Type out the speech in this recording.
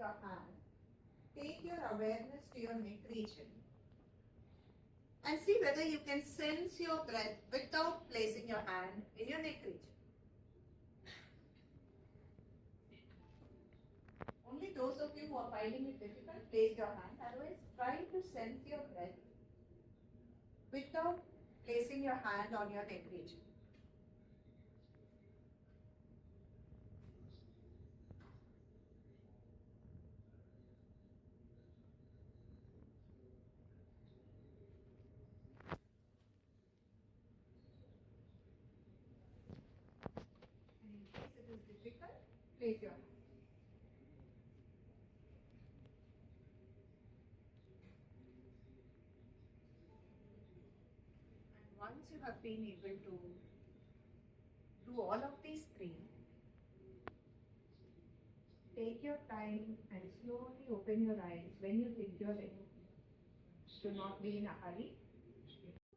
your hand, take your awareness to your neck region and see whether you can sense your breath without placing your hand in your neck region. Only those of you who are finding it difficult, place your hand. Otherwise, try to sense your breath without placing your hand on your neck region. And in case it is difficult, place your hand. And once you have been able to do all of these three, take your time and slowly open your eyes when you think you're ready. Do not be in a hurry.